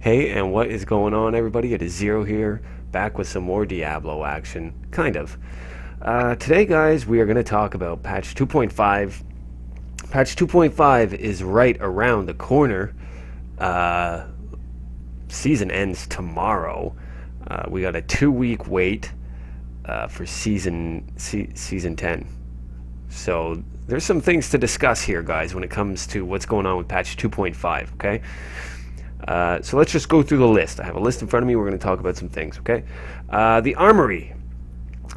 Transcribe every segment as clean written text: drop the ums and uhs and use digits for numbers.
Hey, and what is going on, everybody? It is Zero here, back with some more Diablo action, kind of. Today, guys, we are going to talk about patch 2.5. Patch 2.5 is right around the corner. Season ends tomorrow. We got a 2-week wait for season 10. So there's some things to discuss here, guys, when it comes to what's going on with patch 2.5, okay? So let's just go through the list. I have a list in front of me. We're going to talk about some things, okay? The armory.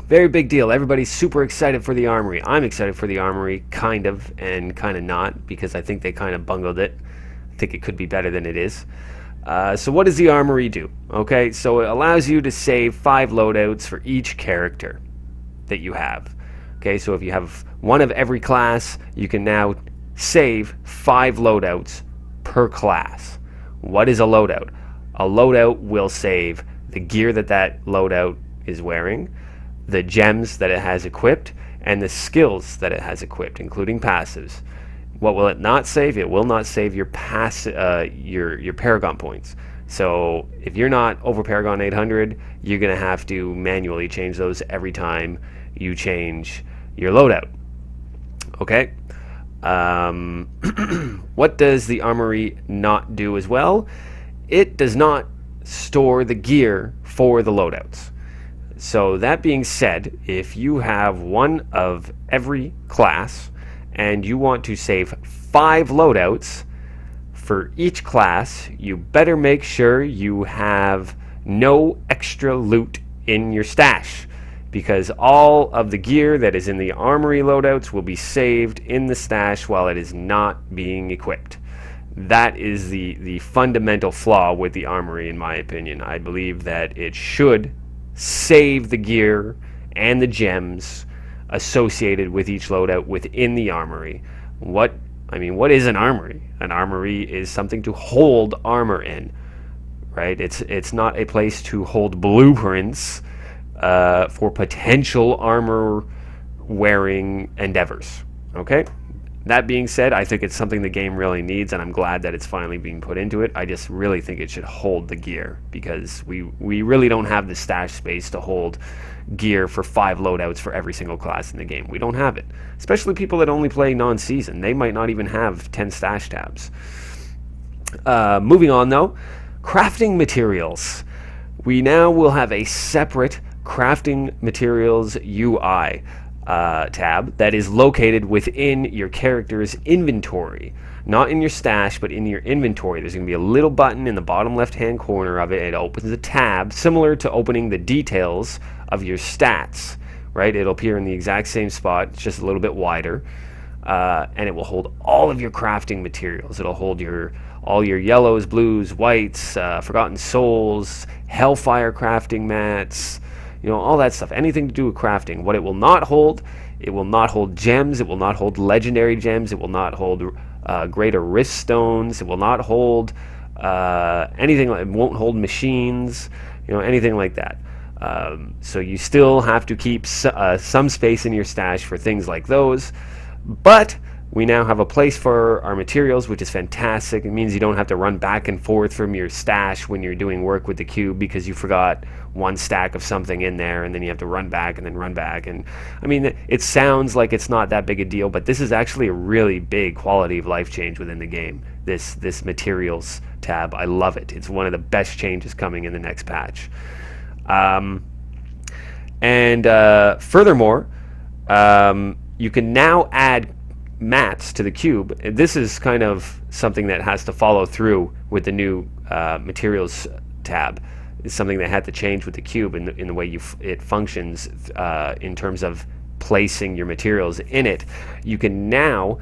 Very big deal. Everybody's super excited for the armory. I'm excited for the armory, kind of, and kind of not, because I think they kind of bungled it. I think it could be better than it is. So what does the armory do? Okay, so it allows you to save 5 loadouts for each character that you have. Okay, so if you have one of every class, you can now save 5 loadouts per class. What is a loadout? A loadout will save the gear that loadout is wearing, the gems that it has equipped, and the skills that it has equipped, including passives. What will it not save? It will not save your your Paragon points. So if you're not over Paragon 800, you're going to have to manually change those every time you change your loadout. Okay? What does the armory not do as well? It does not store the gear for the loadouts. So that being said, if you have one of every class and you want to save 5 loadouts for each class, you better make sure you have no extra loot in your stash, because all of the gear that is in the armory loadouts will be saved in the stash while it is not being equipped. That is the fundamental flaw with the armory, in my opinion. I believe that it should save the gear and the gems associated with each loadout within the armory. What is an armory? An armory is something to hold armor in, right? It's not a place to hold blueprints for potential armor wearing endeavors. Okay? That being said, I think it's something the game really needs, and I'm glad that it's finally being put into it. I just really think it should hold the gear, because we really don't have the stash space to hold gear for 5 loadouts for every single class in the game. We don't have it. Especially people that only play non-season. They might not even have 10 stash tabs. Moving on though, crafting materials. We now will have a separate crafting materials UI tab that is located within your character's inventory. Not in your stash, but in your inventory. There's going to be a little button in the bottom left-hand corner of it. It opens a tab similar to opening the details of your stats, right? It'll appear in the exact same spot. It's just a little bit wider. And it will hold all of your crafting materials. It'll hold all your yellows, blues, whites, Forgotten Souls, Hellfire crafting mats, all that stuff. Anything to do with crafting. What it will not hold gems. It will not hold legendary gems. It will not hold greater rift stones. It will not hold anything. It won't hold machines. Anything like that. So you still have to keep some space in your stash for things like those. But we now have a place for our materials, which is fantastic. It means you don't have to run back and forth from your stash when you're doing work with the cube because you forgot one stack of something in there, and then you have to run back and then run back. And it sounds like it's not that big a deal, but this is actually a really big quality of life change within the game. This materials tab, I love it. It's one of the best changes coming in the next patch. Furthermore, you can now add mats to the cube. This is kind of something that has to follow through with the new materials tab. It's something that had to change with the cube in the way it functions in terms of placing your materials in it. You can now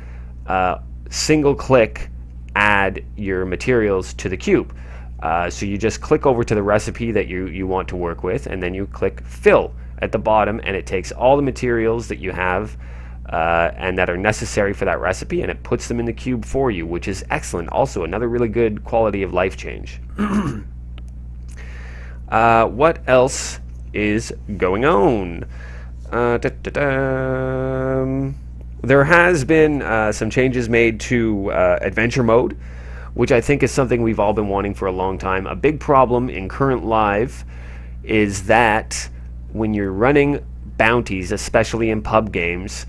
single click add your materials to the cube. So you just click over to the recipe that you want to work with, and then you click fill at the bottom, and it takes all the materials that you have and that are necessary for that recipe, and it puts them in the cube for you, which is excellent. Also, another really good quality of life change. What else is going on? There has been some changes made to adventure mode, which I think is something we've all been wanting for a long time. A big problem in current live is that when you're running bounties, especially in pub games,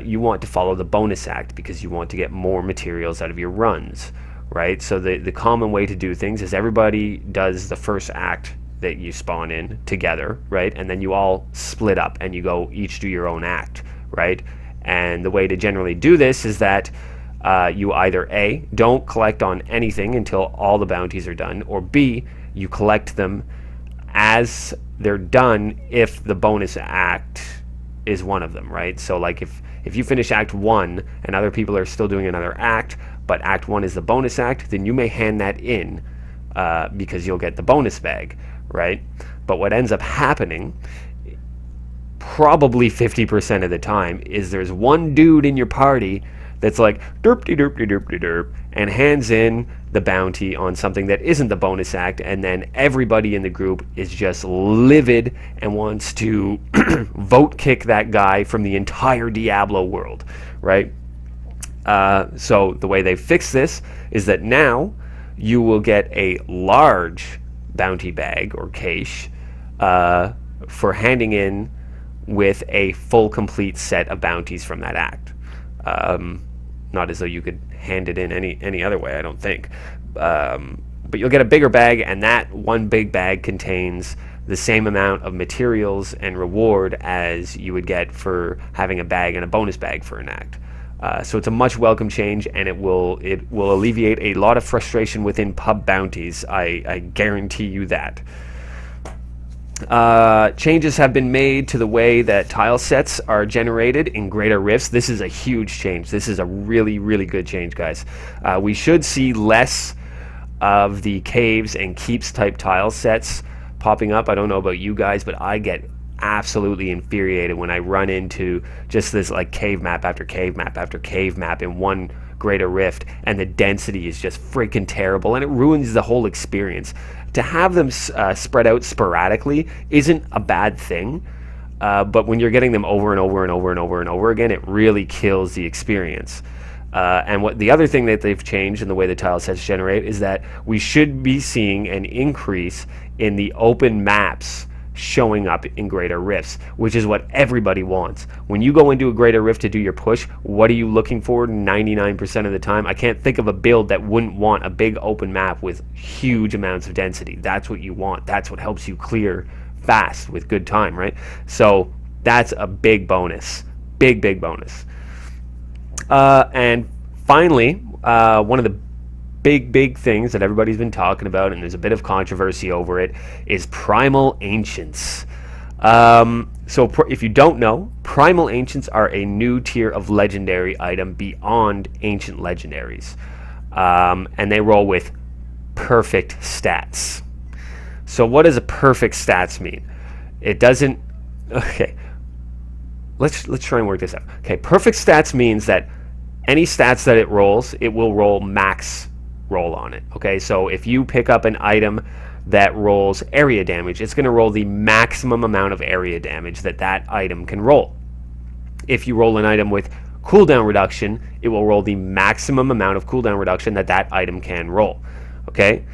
you want to follow the bonus act because you want to get more materials out of your runs, right? So the common way to do things is everybody does the first act that you spawn in together, right? And then you all split up and you go each do your own act, right? And the way to generally do this is that you either A, don't collect on anything until all the bounties are done, or B, you collect them as they're done if the bonus act is one of them, right? So like if you finish act 1 and other people are still doing another act, but act 1 is the bonus act, then you may hand that in because you'll get the bonus bag, right? But what ends up happening probably 50% of the time is there's one dude in your party that's like derpty derpty derpty derp and hands in the bounty on something that isn't the bonus act, and then everybody in the group is just livid and wants to vote kick that guy from the entire Diablo world, right? So the way they fix this is that now you will get a large bounty bag or cache for handing in with a full complete set of bounties from that act. Not as though you could hand it in any other way, I don't think. But you'll get a bigger bag, and that one big bag contains the same amount of materials and reward as you would get for having a bag and a bonus bag for an act. So it's a much welcome change, and it will alleviate a lot of frustration within pub bounties. I guarantee you that. Changes have been made to the way that tile sets are generated in greater rifts. This is a huge change. This is a really, really good change, guys. We should see less of the caves and keeps type tile sets popping up. I don't know about you guys, but I get absolutely infuriated when I run into just this like cave map after cave map after cave map in one greater rift, and the density is just freaking terrible, and it ruins the whole experience. To have them spread out sporadically isn't a bad thing, but when you're getting them over and over and over and over and over again, it really kills the experience. And what the other thing that they've changed in the way the tile sets generate is that we should be seeing an increase in the open maps showing up in greater rifts, which is what everybody wants. When you go into a greater rift to do your push, what are you looking for 99% of the time? I can't think of a build that wouldn't want a big open map with huge amounts of density. That's what you want. That's what helps you clear fast with good time, right? So that's a big bonus. Big bonus. And finally, one of the big things that everybody's been talking about, and there's a bit of controversy over it, is primal ancients. So if you don't know, primal ancients are a new tier of legendary item beyond ancient legendaries, and they roll with perfect stats. So what does a perfect stats mean? It doesn't. Okay, let's try and work this out. Okay, perfect stats means that any stats that it rolls, it will roll max roll on it. Okay, so if you pick up an item that rolls area damage, it's going to roll the maximum amount of area damage that that item can roll. If you roll an item with cooldown reduction, it will roll the maximum amount of cooldown reduction that that item can roll. Okay,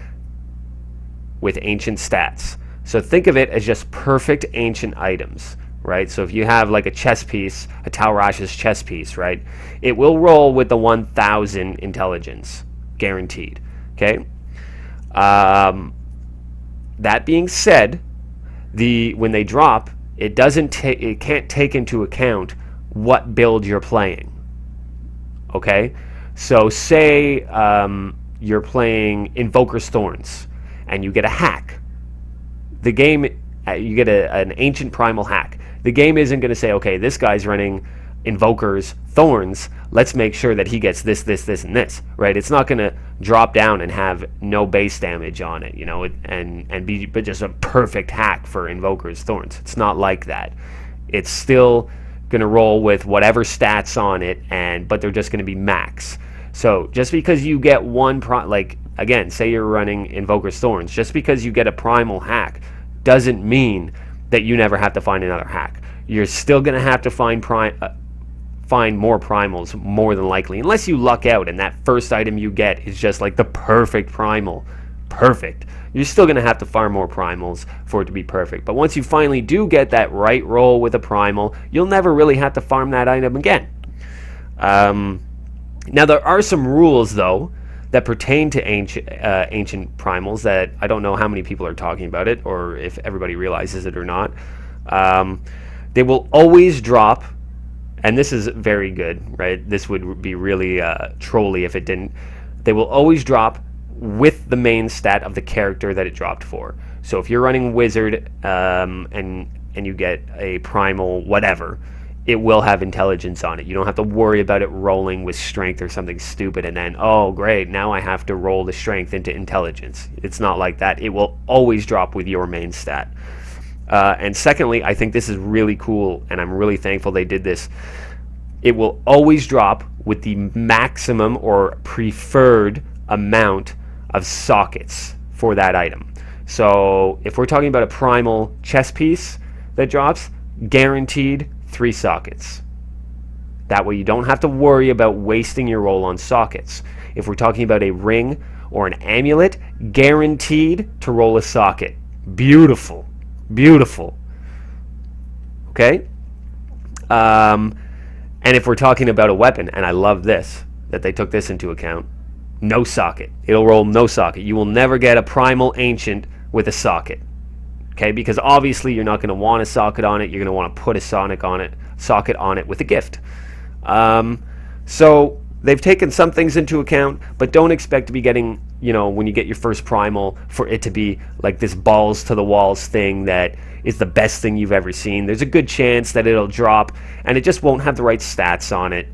with ancient stats. So think of it as just perfect ancient items, right? So if you have like a chess piece, a Talrash's chess piece, right, it will roll with the 1000 intelligence, guaranteed. Okay. That being said, when they drop, it can't take into account what build you're playing. Okay, so say you're playing Invoker's Thorns and you get a hack. The game, you get an ancient primal hack. The game isn't going to say, okay, this guy's running Invoker's Thorns, let's make sure that he gets this, and this, right? It's not going to drop down and have no base damage on it, you know, and be but just a perfect hack for Invoker's Thorns. It's not like that. It's still going to roll with whatever stats on it, but they're just going to be max. So just because you get one, like again, say you're running Invoker's Thorns, just because you get a primal hack doesn't mean that you never have to find another hack. You're still going to have to find find more primals more than likely, unless you luck out and that first item you get is just like the perfect primal. Perfect. You're still going to have to farm more primals for it to be perfect. But once you finally do get that right roll with a primal, you'll never really have to farm that item again. Now there are some rules though that pertain to ancient primals that I don't know how many people are talking about it, or if everybody realizes it or not. They will always drop, and this is very good, right? This would be really trolly if it didn't. They will always drop with the main stat of the character that it dropped for. So if you're running wizard and you get a primal whatever, it will have intelligence on it. You don't have to worry about it rolling with strength or something stupid and then, oh great, now I have to roll the strength into intelligence. It's not like that. It will always drop with your main stat. And secondly, I think this is really cool, and I'm really thankful they did this. It will always drop with the maximum or preferred amount of sockets for that item. So if we're talking about a primal chess piece that drops, guaranteed 3 sockets. That way you don't have to worry about wasting your roll on sockets. If we're talking about a ring or an amulet, guaranteed to roll a socket. Beautiful. Beautiful. Okay? And if we're talking about a weapon, and I love this, that they took this into account, no socket. It'll roll no socket. You will never get a primal ancient with a socket. Okay, because obviously you're not going to want a socket on it. You're going to want to put a socket on it with a gift. So they've taken some things into account, but don't expect to be getting, when you get your first primal, for it to be like this balls to the walls thing that is the best thing you've ever seen. There's a good chance that it'll drop and it just won't have the right stats on it.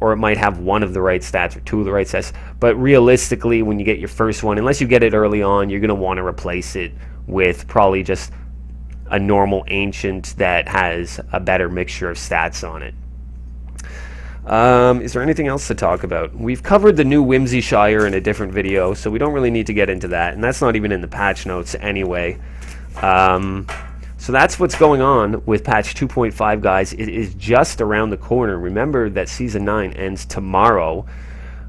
Or it might have one of the right stats or 2 of the right stats. But realistically, when you get your first one, unless you get it early on, you're going to want to replace it with probably just a normal ancient that has a better mixture of stats on it. Is there anything else to talk about? We've covered the new Whimsy Shire in a different video, so we don't really need to get into that, and that's not even in the patch notes anyway. So that's what's going on with patch 2.5, guys. It is just around the corner. Remember that Season 9 ends tomorrow.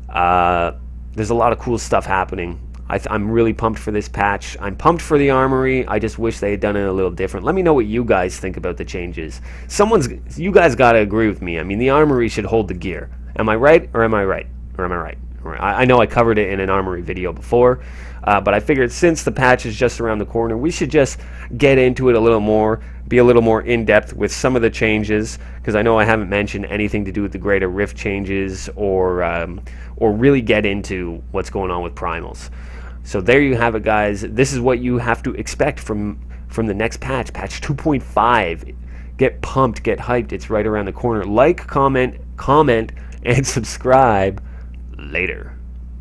There's a lot of cool stuff happening. I'm really pumped for this patch. I'm pumped for the armory. I just wish they had done it a little different. Let me know what you guys think about the changes. You guys got to agree with me. I mean, the armory should hold the gear. Am I right or am I right? Or am I right? I know I covered it in an armory video before, but I figured since the patch is just around the corner, we should just get into it a little more, be a little more in-depth with some of the changes, because I know I haven't mentioned anything to do with the greater rift changes or really get into what's going on with primals. So there you have it, guys. This is what you have to expect from the next patch, patch 2.5. Get pumped, get hyped. It's right around the corner. Like, comment, and subscribe. Later.